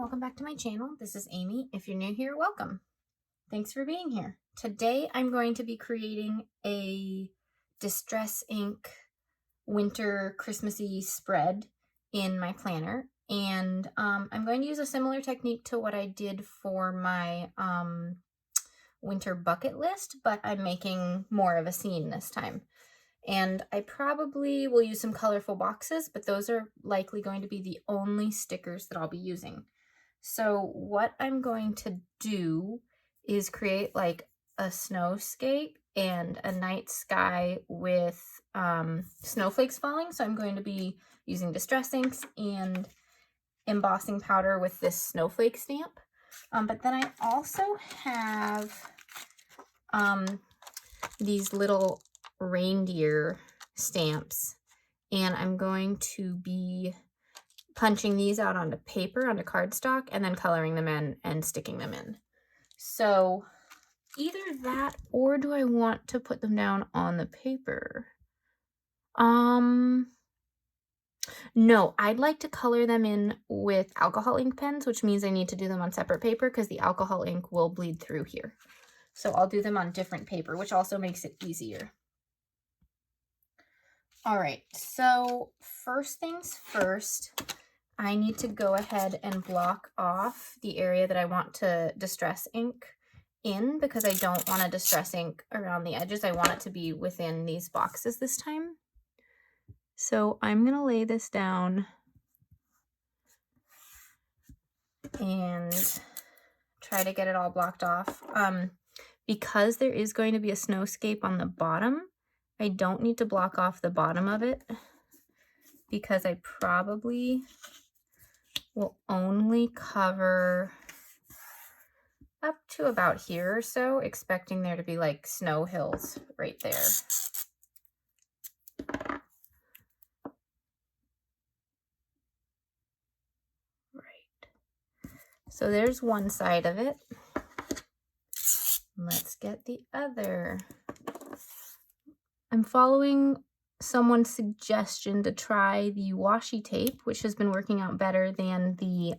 welcome back to my channel. This is Amy. If you're new here, welcome. Thanks for being here. Today I'm going to be creating a Distress ink winter Christmassy spread in my planner, and I'm going to use a similar technique to what I did for my winter bucket list, but I'm making more of a scene this time. And I probably will use some colorful boxes, but those are likely going to be the only stickers that I'll be using. So what I'm going to do is create like a snowscape and a night sky with snowflakes falling. So I'm going to be using Distress inks and embossing powder with this Snowflake Stamp. But then I also have these little Reindeer stamps, and I'm going to be punching these out onto paper, onto cardstock, and then coloring them in and sticking them in. So either that, or do I want to put them down on the paper? No, I'd like to color them in with alcohol ink pens, which means I need to do them on separate paper because the alcohol ink will bleed through here. So I'll do them on different paper, which also makes it easier. All right, so first things first, I need to go ahead and block off the area that I want to Distress ink in, because I don't want to Distress ink around the edges. I want it to be within these boxes this time. So I'm going to lay this down and try to get it all blocked off. Because there is going to be a snowscape on the bottom, I don't need to block off the bottom of it, because I probably will only cover up to about here or so, expecting there to be like snow hills right there. Right. So there's one side of it. Let's get the other. I'm following someone's suggestion to try the washi tape, which has been working out better than the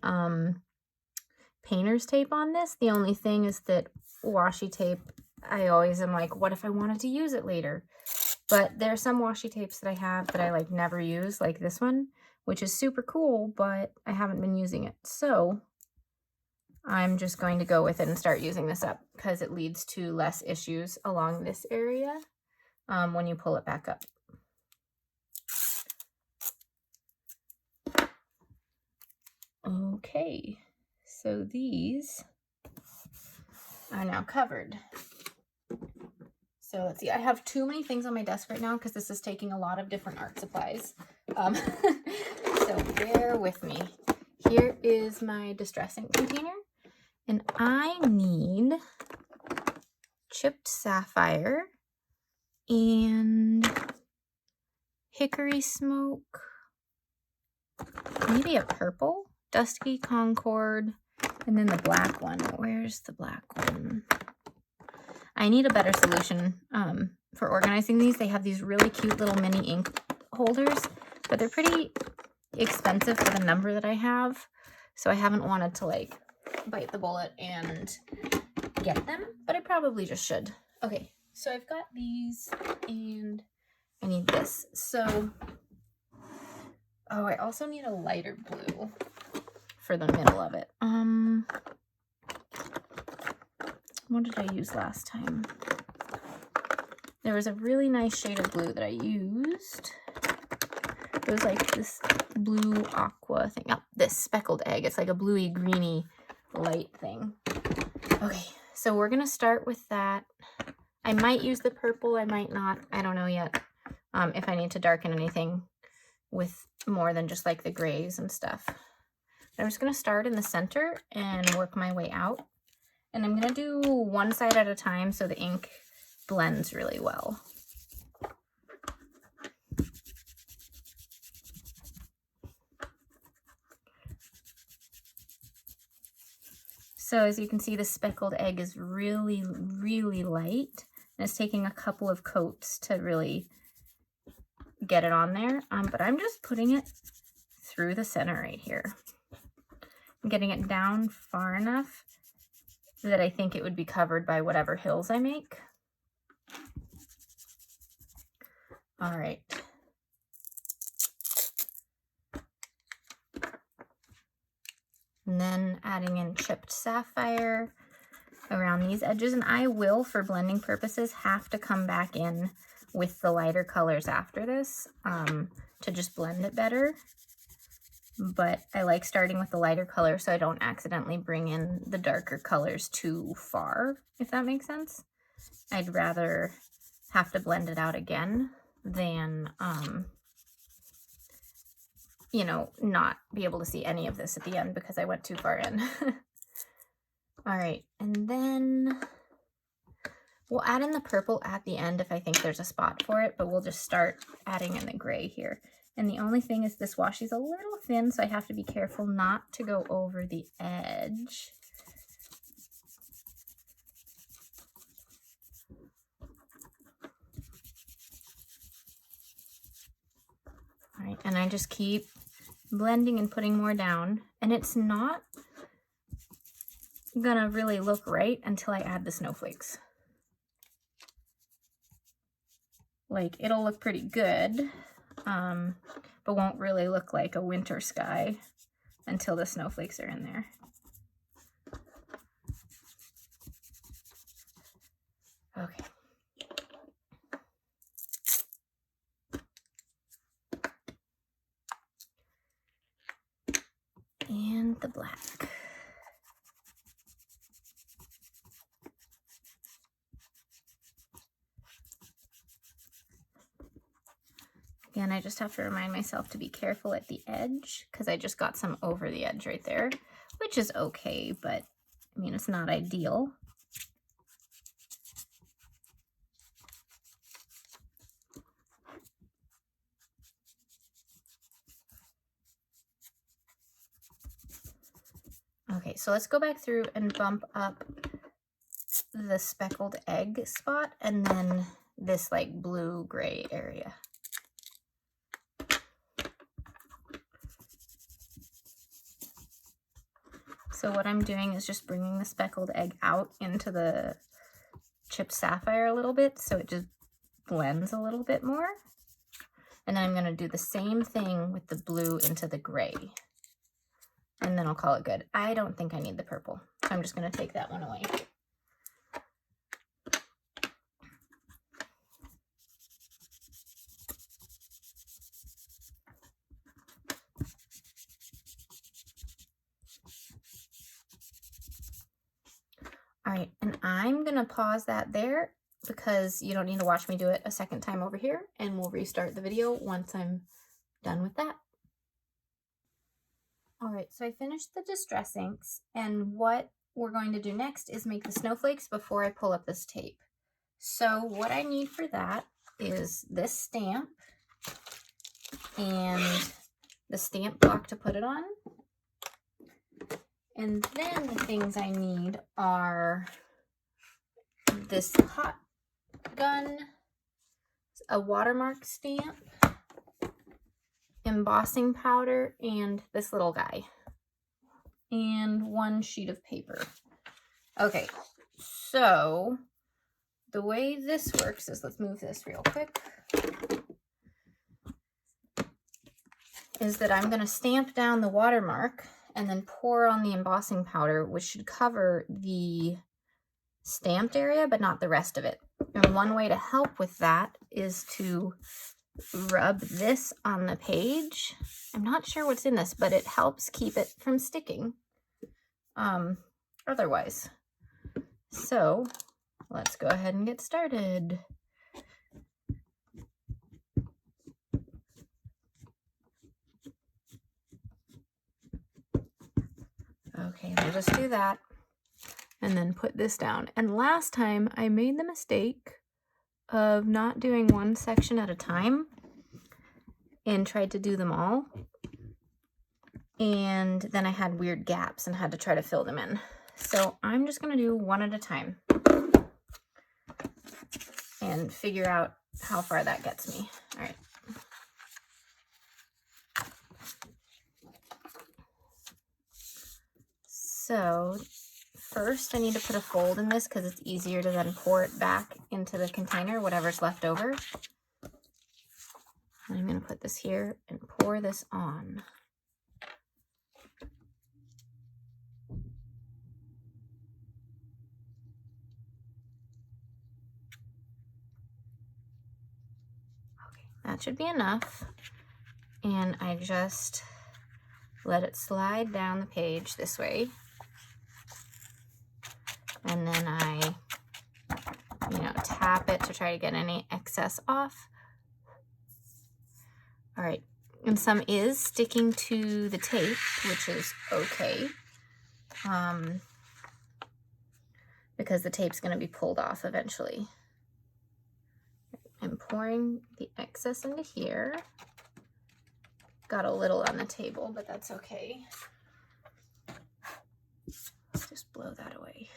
painter's tape on this. The only thing is that washi tape, I always am like, what if I wanted to use it later? But there are some washi tapes that I have that I like never use, like this one, which is super cool, but I haven't been using it. So I'm just going to go with it and start using this up, because it leads to less issues along this area when you pull it back up. Okay, so these are now covered. So let's see, I have too many things on my desk right now because this is taking a lot of different art supplies. So bear with me. Here is my Distress ink container, and I need chipped sapphire and hickory smoke, maybe a purple, dusky concord, and then the black one. Where's the black one? I need a better solution for organizing these. They have these really cute little mini ink holders, but they're pretty expensive for the number that I have, so I haven't wanted to like bite the bullet and get them, but I probably just should. Okay, so I've got these, and I need this. So, oh, I also need a lighter blue for the middle of it. What did I use last time? There was a really nice shade of blue that I used. It was like this blue aqua thing. Oh, this speckled egg. It's like a bluey greeny light thing. Okay, so we're gonna start with that. I might use the purple, I might not. I don't know yet. If I need to darken anything with more than just like the grays and stuff. I'm just gonna start in the center and work my way out. And I'm gonna do one side at a time so the ink blends really well. So as you can see, the speckled egg is really, really light, and it's taking a couple of coats to really get it on there. But I'm just putting it through the center right here. I'm getting it down far enough that I think it would be covered by whatever hills I make. All right. And then adding in chipped sapphire around these edges, and I will, for blending purposes, have to come back in with the lighter colors after this to just blend it better. But I like starting with the lighter color so I don't accidentally bring in the darker colors too far, if that makes sense. I'd rather have to blend it out again than, you know, not be able to see any of this at the end because I went too far in. All right, and then we'll add in the purple at the end if I think there's a spot for it, but we'll just start adding in the gray here. And the only thing is this washi's a little thin, so I have to be careful not to go over the edge. All right, and I just keep blending and putting more down, and it's not gonna really look right until I add the snowflakes. Like, it'll look pretty good, but won't really look like a winter sky until the snowflakes are in there. Okay. And the black. Again, I just have to remind myself to be careful at the edge because I just got some over the edge right there, which is okay, but I mean, it's not ideal. Okay, so let's go back through and bump up the speckled egg spot and then this like blue-gray area. So what I'm doing is just bringing the speckled egg out into the chipped sapphire a little bit so it just blends a little bit more. And then I'm going to do the same thing with the blue into the gray. And then I'll call it good. I don't think I need the purple, so I'm just going to take that one away. All right, and I'm going to pause that there because you don't need to watch me do it a second time over here, and we'll restart the video once I'm done with that. All right, so I finished the distress inks, and what we're going to do next is make the snowflakes before I pull up this tape. So what I need for that is this stamp and the stamp block to put it on. And then the things I need are this hot gun, a watermark stamp, embossing powder, and this little guy, and one sheet of paper. Okay, so the way this works is, let's move this real quick, is that I'm going to stamp down the watermark and then pour on the embossing powder, which should cover the stamped area, but not the rest of it. And one way to help with that is to rub this on the page. I'm not sure what's in this, but it helps keep it from sticking otherwise. So let's go ahead and get started. Okay, we'll just do that and then put this down. And last time I made the mistake of not doing one section at a time and tried to do them all. And then I had weird gaps and had to try to fill them in. So I'm just going to do one at a time and figure out how far that gets me. All right. So first I need to put a fold in this because it's easier to then pour it back into the container, whatever's left over. And I'm going to put this here and pour this on. Okay, that should be enough. And I just let it slide down the page this way. And then I, tap it to try to get any excess off. All right, and some is sticking to the tape, which is okay, because the tape's going to be pulled off eventually. I'm pouring the excess into here. Got a little on the table, but that's okay. Just blow that away.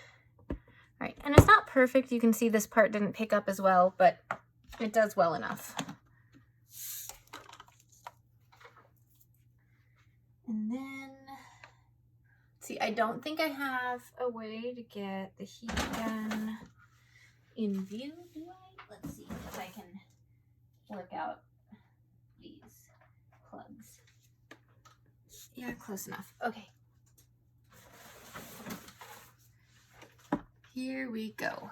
All right, and it's not perfect. You can see this part didn't pick up as well, but it does well enough. And then, see, I don't think I have a way to get the heat gun in view, do I? Let's see if I can work out these plugs. Yeah, close enough. Okay. Here we go.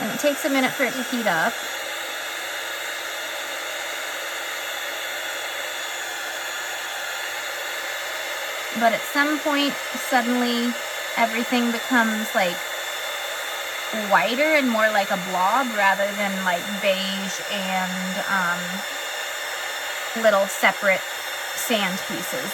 And it takes a minute for it to heat up. But at some point, suddenly everything becomes like whiter and more like a blob rather than like beige and little separate sand pieces.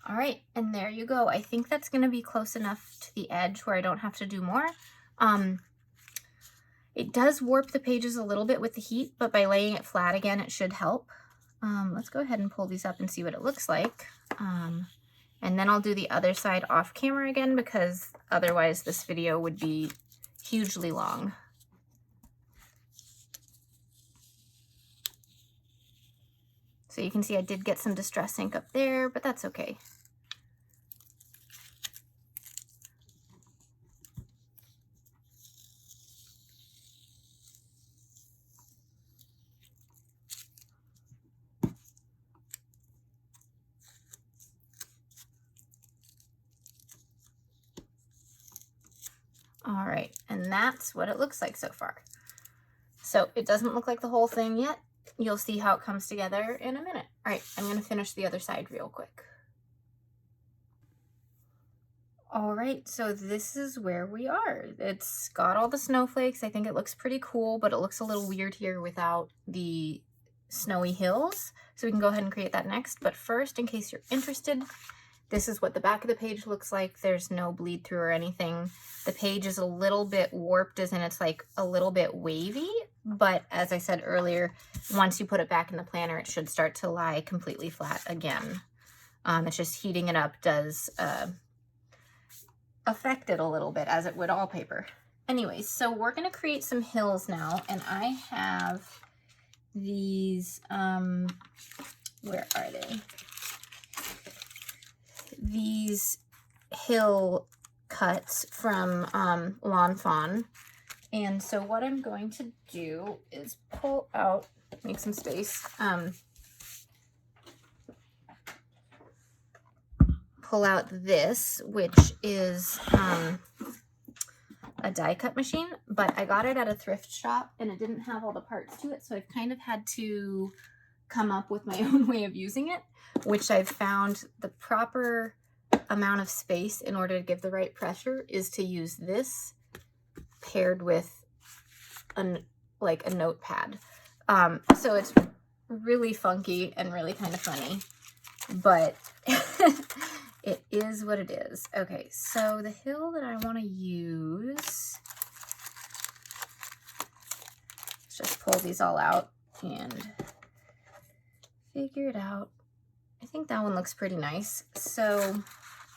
All right, and there you go. I think that's going to be close enough to the edge where I don't have to do more. It does warp the pages a little bit with the heat, but by laying it flat again, it should help. Let's go ahead and pull these up and see what it looks like. And then I'll do the other side off camera again because otherwise this video would be hugely long. So you can see I did get some distress ink up there, but that's okay. All right, and that's what it looks like so far. So it doesn't look like the whole thing yet. You'll see how it comes together in a minute. All right, I'm gonna finish the other side real quick. All right, so this is where we are. It's got all the snowflakes. I think it looks pretty cool, but it looks a little weird here without the snowy hills. So we can go ahead and create that next. But first, in case you're interested, this is what the back of the page looks like. There's no bleed through or anything. The page is a little bit warped, as in it's like a little bit wavy. But as I said earlier, once you put it back in the planner, it should start to lie completely flat again. It's just heating it up does affect it a little bit, as it would all paper. Anyways, so we're going to create some hills now, and I have these, where are they? These hill cuts from Lawn Fawn. And so what I'm going to do is pull out, make some space, pull out this, which is a die cut machine, but I got it at a thrift shop and it didn't have all the parts to it, so I've kind of had to come up with my own way of using it, which I've found the proper amount of space in order to give the right pressure is to use this paired with like a notepad. So it's really funky and really kind of funny, but it is what it is. Okay, so the hill that I want to use, let's just pull these all out and figure it out. I think that one looks pretty nice. So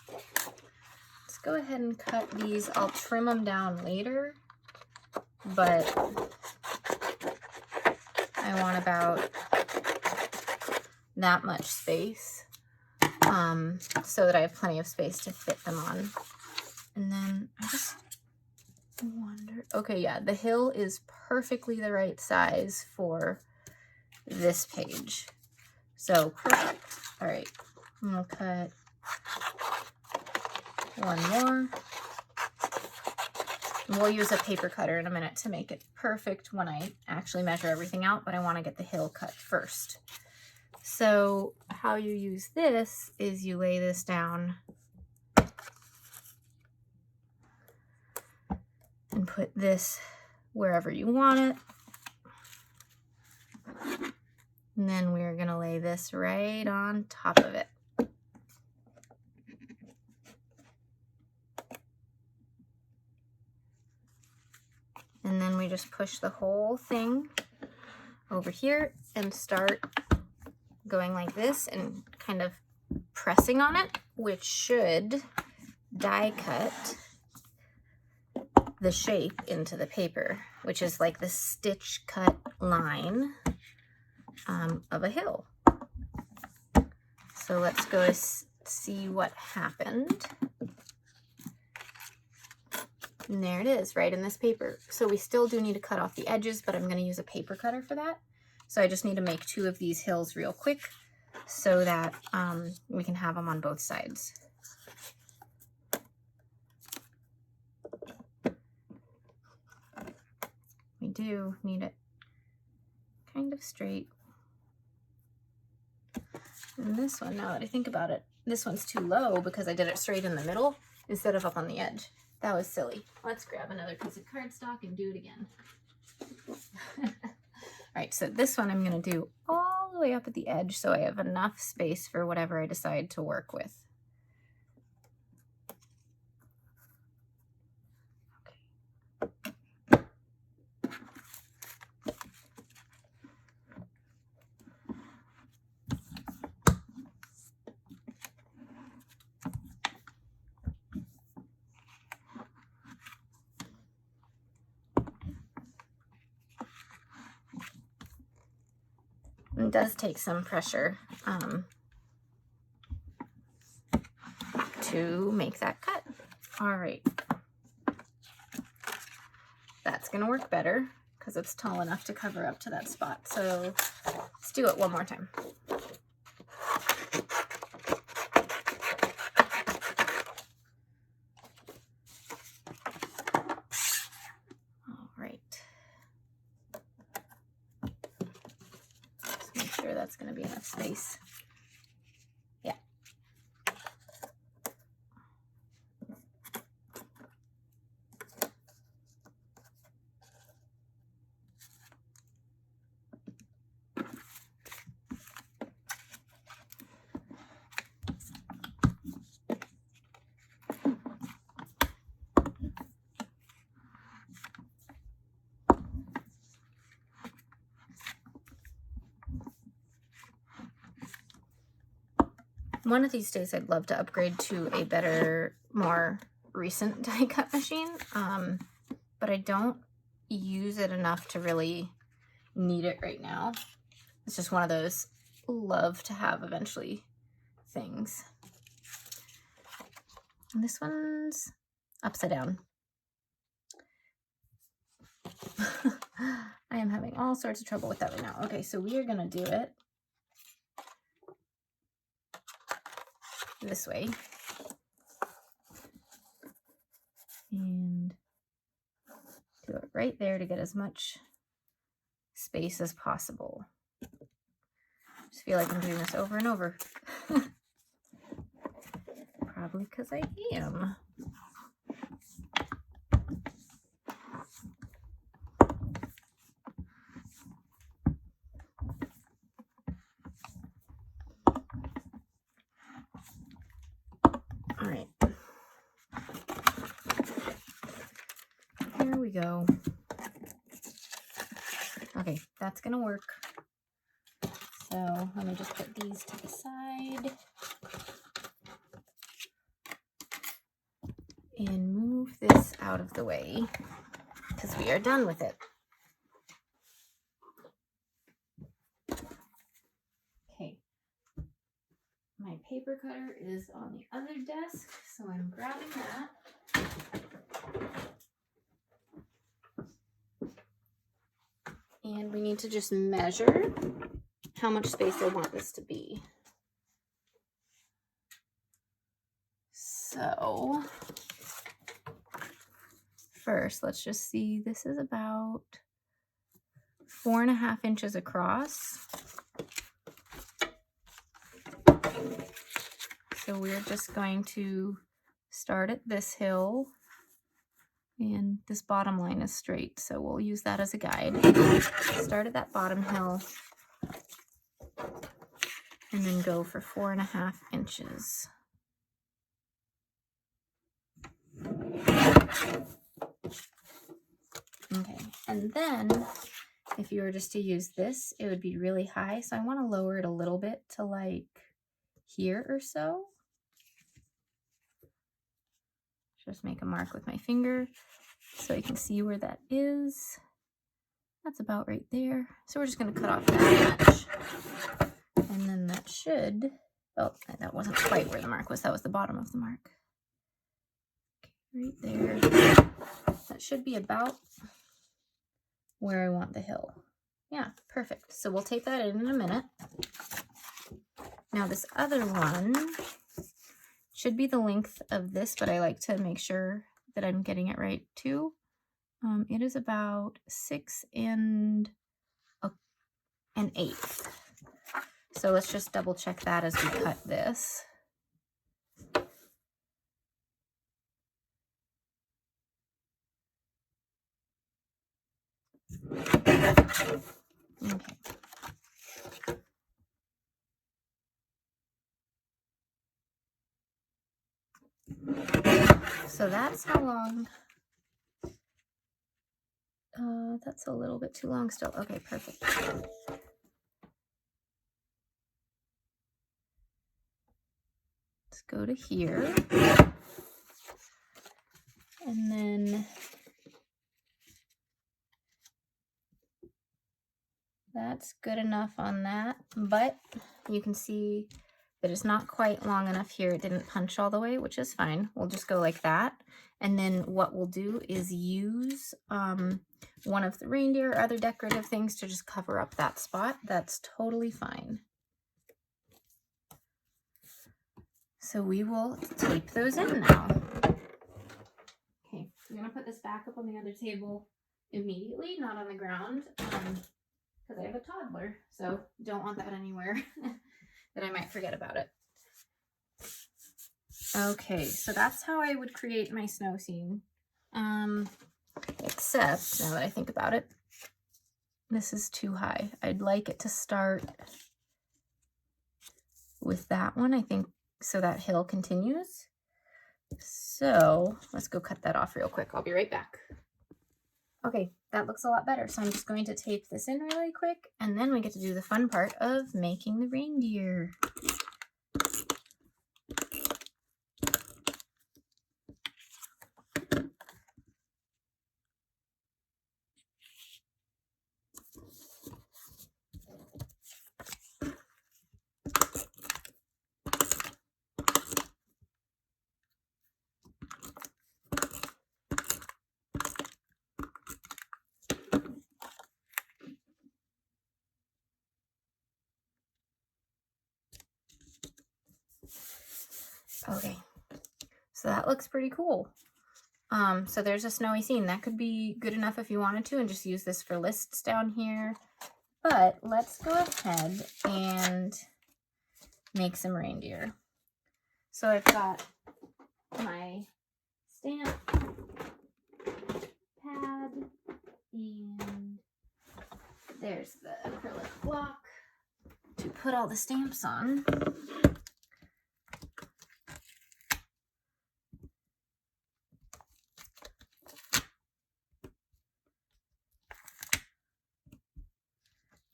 let's go ahead and cut these. I'll trim them down later, but I want about that much space so that I have plenty of space to fit them on. And then I just wonder, okay, yeah, the hill is perfectly the right size for this page. So perfect. All right, I'm gonna cut one more. We'll use a paper cutter in a minute to make it perfect when I actually measure everything out, but I want to get the hill cut first. So how you use this is you lay this down and put this wherever you want it. And then we're going to lay this right on top of it. And then we just push the whole thing over here and start going like this and kind of pressing on it, which should die cut the shape into the paper, which is like the stitch cut line of a hill. So let's go see what happened. And there it is, right in this paper. So we still do need to cut off the edges, but I'm going to use a paper cutter for that. So I just need to make 2 of these hills real quick so that we can have them on both sides. We do need it kind of straight. And this one, now that I think about it, this one's too low because I did it straight in the middle instead of up on the edge. That was silly. Let's grab another piece of cardstock and do it again. All right, so this one I'm going to do all the way up at the edge so I have enough space for whatever I decide to work with. It does take some pressure to make that cut. All right. That's going to work better because it's tall enough to cover up to that spot. So let's do it one more time. All right. Just make sure that's going to be enough space. Yeah. One of these days I'd love to upgrade to a better, more recent die cut machine, but I don't use it enough to really need it right now. It's just one of those love to have eventually things. And this one's upside down. I am having all sorts of trouble with that right now. Okay, so we are going to do it this way. And right there to get as much space as possible. Just feel like I'm doing this over and over. Probably because I am. All right. Here we go. Okay, that's gonna work. So let me just put these to the side and move this out of the way because we are done with it. Okay, my paper cutter is on the other desk, so I'm grabbing that. And we need to just measure how much space I want this to be. So first, let's just see, this is about 4.5 inches across. So we're just going to start at this hill, and this bottom line is straight, so we'll use that as a guide. Start at that bottom hill and then go for 4.5 inches. Okay, and then if you were just to use this, it would be really high, so I want to lower it a little bit to like here or so. Just make a mark with my finger so I can see where that is. That's about right there. So we're just going to cut off that much. And then that should, oh, that wasn't quite where the mark was. That was the bottom of the mark. Okay, right there. That should be about where I want the hill. Yeah, perfect. So we'll tape that in a minute. Now this other one should be the length of this, but I like to make sure that I'm getting it right too. It is about 6 1/8. So let's just double check that as we cut this. Okay. So that's how long. That's a little bit too long still. Okay, perfect. Let's go to here. And then that's good enough on that, but you can see that it's not quite long enough here. It didn't punch all the way, which is fine. We'll just go like that. And then what we'll do is use one of the reindeer or other decorative things to just cover up that spot. That's totally fine. So we will tape those in now. Okay, I'm gonna put this back up on the other table immediately, not on the ground, because I have a toddler, so don't want that anywhere that I might forget about it. Okay, so that's how I would create my snow scene. Except, now that I think about it, this is too high. I'd like it to start with that one, I think, so that hill continues. So let's go cut that off real quick. I'll be right back. Okay, that looks a lot better. So I'm just going to tape this in really quick, and then we get to do the fun part of making the reindeer. Okay, so that looks pretty cool. So there's a snowy scene. That could be good enough if you wanted to and just use this for lists down here. But let's go ahead and make some reindeer. So I've got my stamp pad, and there's the acrylic block to put all the stamps on.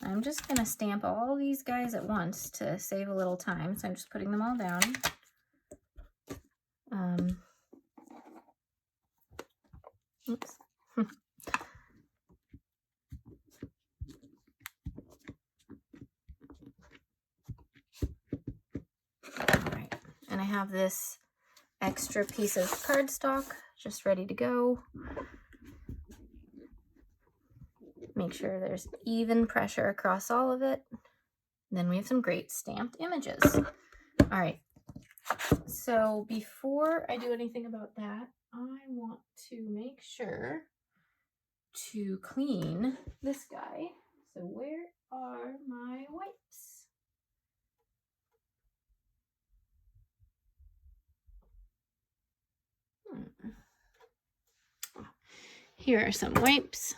I'm just going to stamp all these guys at once to save a little time, so I'm just putting them all down. Oops. Alright, and I have this extra piece of cardstock just ready to go. Make sure there's even pressure across all of it. Then we have some great stamped images. All right, so before I do anything about that, I want to make sure to clean this guy. So where are my wipes? Here are some wipes.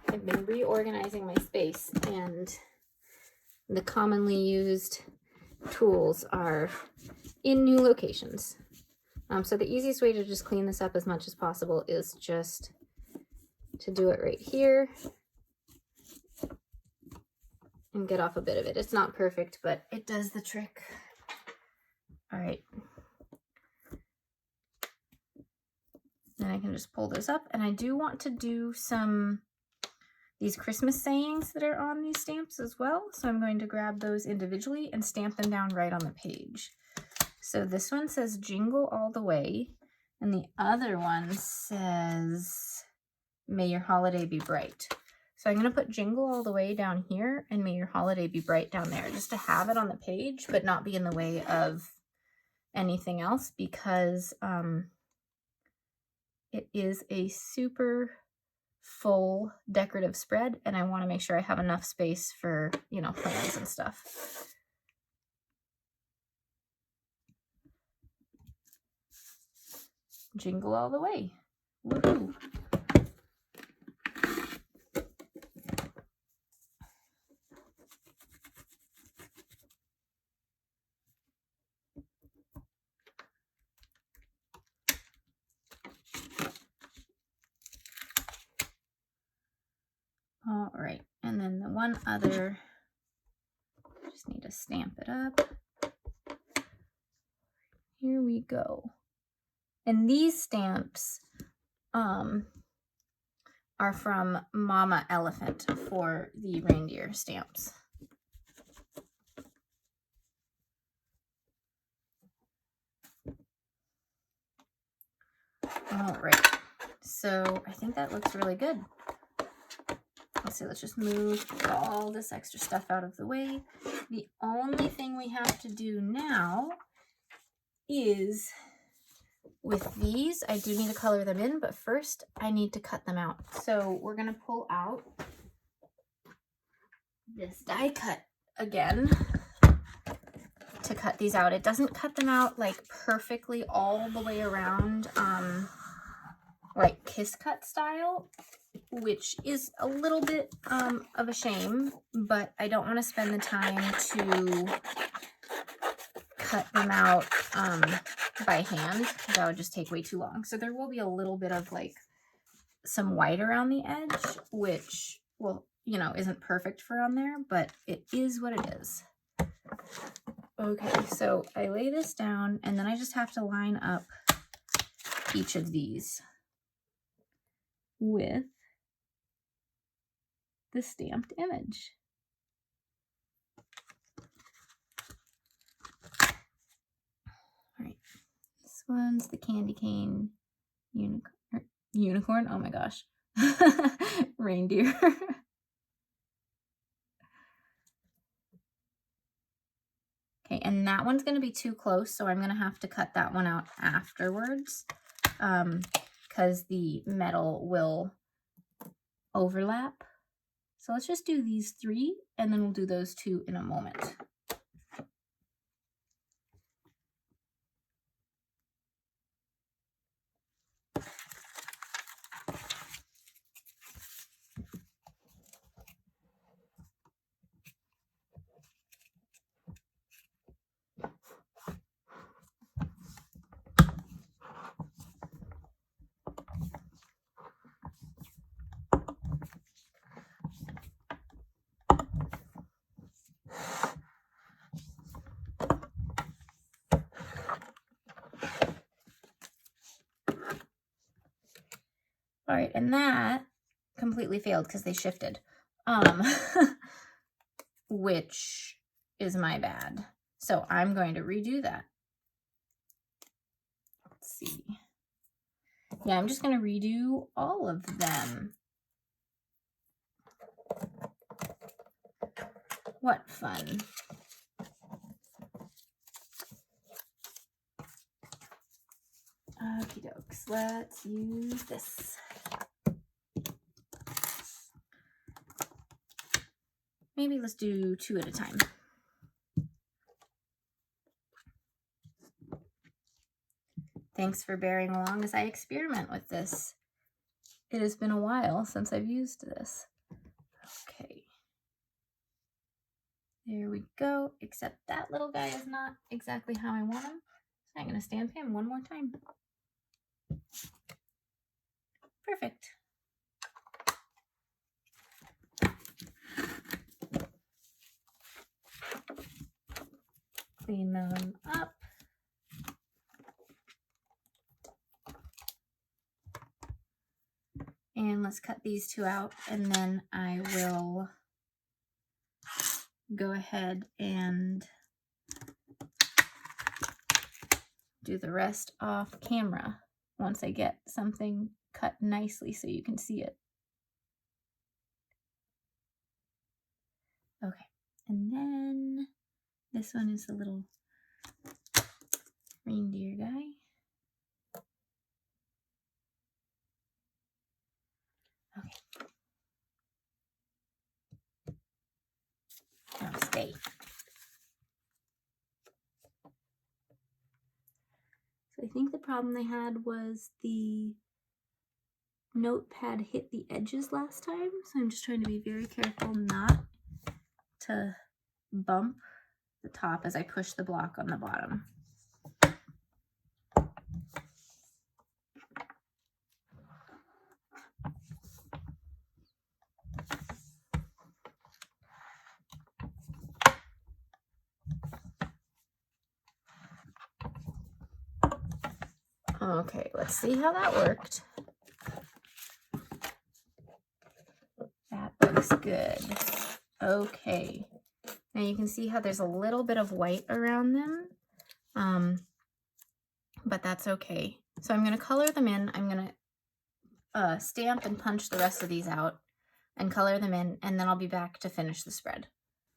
I've been reorganizing my space, and the commonly used tools are in new locations. So the easiest way to just clean this up as much as possible is just to do it right here and get off a bit of it. It's not perfect, but it does the trick. All right. Then I can just pull those up, and I do want to do these Christmas sayings that are on these stamps as well. So I'm going to grab those individually and stamp them down right on the page. So this one says Jingle All the Way, and the other one says May Your Holiday Be Bright. So I'm going to put Jingle All the Way down here and May Your Holiday Be Bright down there, just to have it on the page but not be in the way of anything else, because it is a super full decorative spread, and I want to make sure I have enough space for, you know, plans and stuff. Jingle all the way. Woohoo! All right, and then the one other, just need to stamp it up. Here we go. And these stamps are from Mama Elephant for the reindeer stamps. All right, so I think that looks really good. Let's just move all this extra stuff out of the way. The only thing we have to do now is, with these, I do need to color them in, but first I need to cut them out. So we're gonna pull out this die cut again to cut these out. It doesn't cut them out like perfectly all the way around, like Kiss Cut style, which is a little bit of a shame, but I don't want to spend the time to cut them out by hand, because that would just take way too long. So there will be a little bit of like some white around the edge, which, well, you know, isn't perfect for on there, but it is what it is. Okay, so I lay this down, and then I just have to line up each of these with the stamped image. All right, this one's the candy cane unicorn. Oh my gosh, reindeer. Okay, and that one's going to be too close, so I'm going to have to cut that one out afterwards because the metal will overlap. So let's just do these 3, and then we'll do those 2 in a moment. All right, and that completely failed because they shifted, which is my bad. So I'm going to redo that. Let's see. Yeah, I'm just going to redo all of them. What fun. Okie dokes, let's use this. Maybe let's do 2 at a time. Thanks for bearing along as I experiment with this. It has been a while since I've used this. Okay. There we go, except that little guy is not exactly how I want him. So I'm going to stamp him one more time. Perfect. Clean them up. And let's cut these 2 out, and then I will go ahead and do the rest off camera once I get something cut nicely so you can see it. Okay, and then this one is the little reindeer guy. Okay. Now stay. So I think the problem they had was the notepad hit the edges last time, so I'm just trying to be very careful not to bump the top as I push the block on the bottom. Okay, let's see how that worked. That looks good. Okay. Now you can see how there's a little bit of white around them, but that's okay. So I'm going to color them in. I'm going to stamp and punch the rest of these out and color them in, and then I'll be back to finish the spread.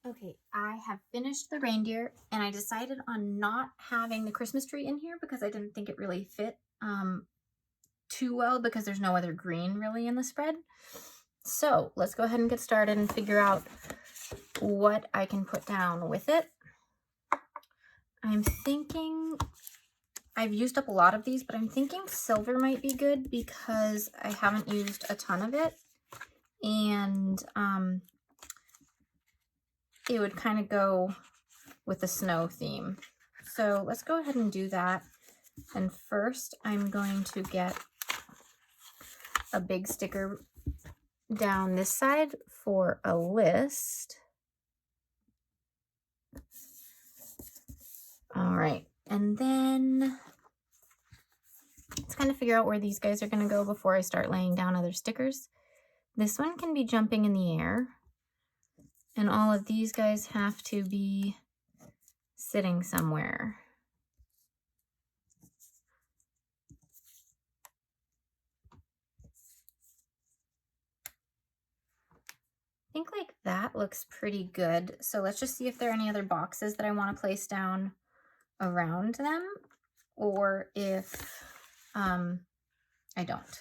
Okay, I have finished the reindeer, and I decided on not having the Christmas tree in here because I didn't think it really fit too well because there's no other green really in the spread. So let's go ahead and get started and figure out what I can put down with it. I'm thinking, I've used up a lot of these, but I'm thinking silver might be good because I haven't used a ton of it. And it would kind of go with the snow theme. So let's go ahead and do that. And first I'm going to get a big sticker down this side for a list. All right, and then let's kind of figure out where these guys are going to go before I start laying down other stickers. This one can be jumping in the air, and all of these guys have to be sitting somewhere. I think like that looks pretty good. So let's just see if there are any other boxes that I want to place down around them, or if I don't.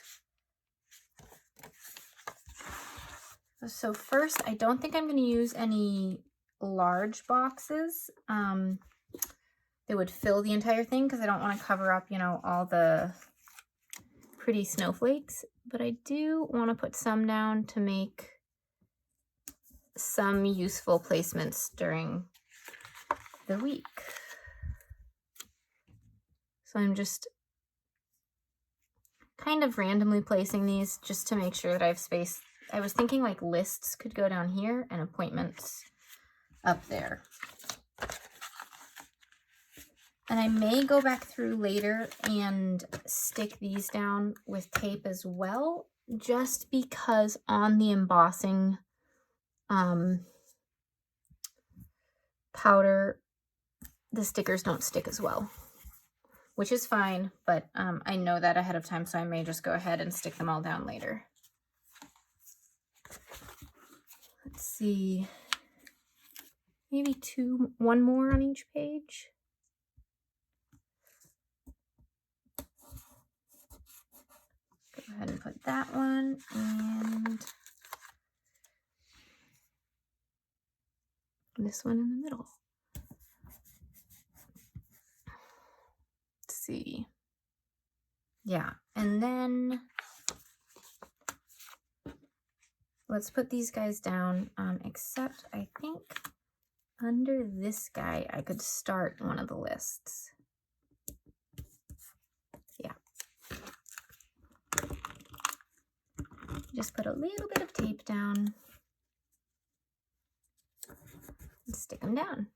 So first, I don't think I'm going to use any large boxes that would fill the entire thing, because I don't want to cover up, you know, all the pretty snowflakes. But I do want to put some down to make some useful placements during the week. So I'm just kind of randomly placing these just to make sure that I have space. I was thinking like lists could go down here and appointments up there. And I may go back through later and stick these down with tape as well, just because on the embossing powder, the stickers don't stick as well, which is fine, but I know that ahead of time, so I may just go ahead and stick them all down later. Let's see, maybe one more on each page. Go ahead and put that one, and this one in the middle. Let's see. Yeah, and then let's put these guys down, except I think under this guy, I could start one of the lists. Yeah. Just put a little bit of tape down and stick them down.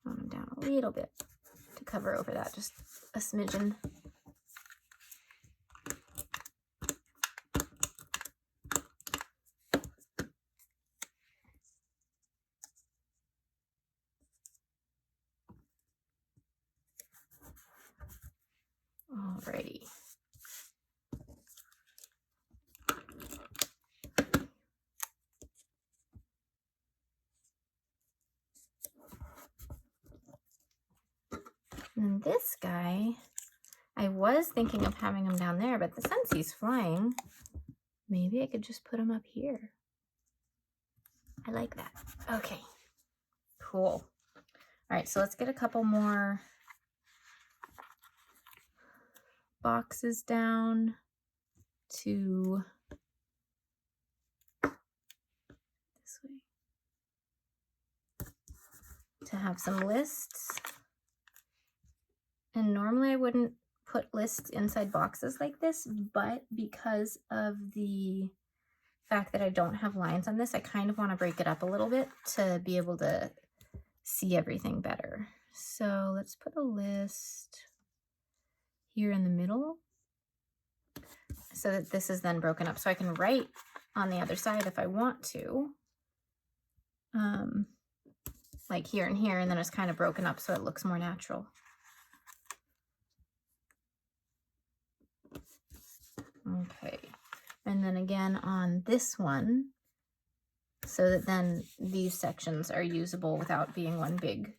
Run them down a little bit to cover over that, just a smidgen. Alrighty. And this guy, I was thinking of having him down there, but since he's flying, maybe I could just put him up here. I like that. Okay, cool. All right, so let's get a couple more boxes down to this way to have some lists. And normally I wouldn't put lists inside boxes like this, but because of the fact that I don't have lines on this, I kind of want to break it up a little bit to be able to see everything better. So let's put a list here in the middle so that this is then broken up, so I can write on the other side if I want to, like here and here, and then it's kind of broken up so it looks more natural. Okay, and then again on this one, so that then these sections are usable without being one big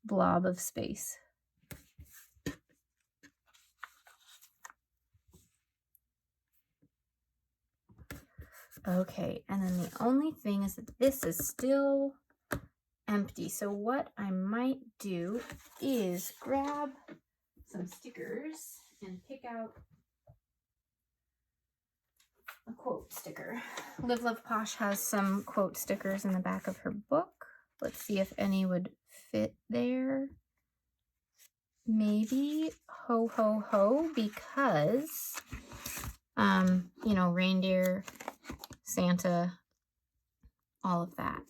blob of space. Okay, and then the only thing is that this is still empty. So what I might do is grab some stickers and pick out a quote sticker. Live Love Posh has some quote stickers in the back of her book. Let's see if any would fit there. Maybe ho ho ho, because you know, reindeer, Santa, all of that.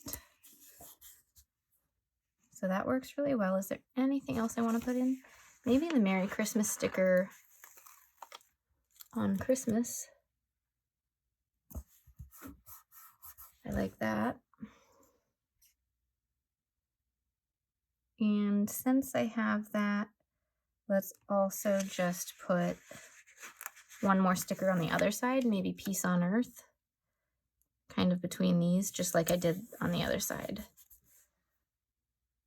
So that works really well. Is there anything else I want to put in? Maybe the Merry Christmas sticker on Christmas. I like that. And since I have that, let's also just put one more sticker on the other side, maybe Peace on Earth, kind of between these, just like I did on the other side.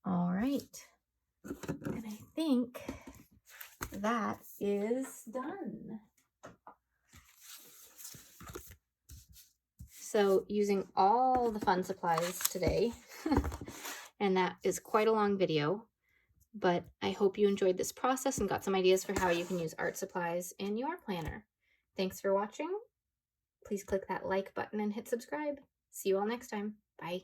All right, and I think that is done. So using all the fun supplies today, and that is quite a long video, but I hope you enjoyed this process and got some ideas for how you can use art supplies in your planner. Thanks for watching. Please click that like button and hit subscribe. See you all next time. Bye.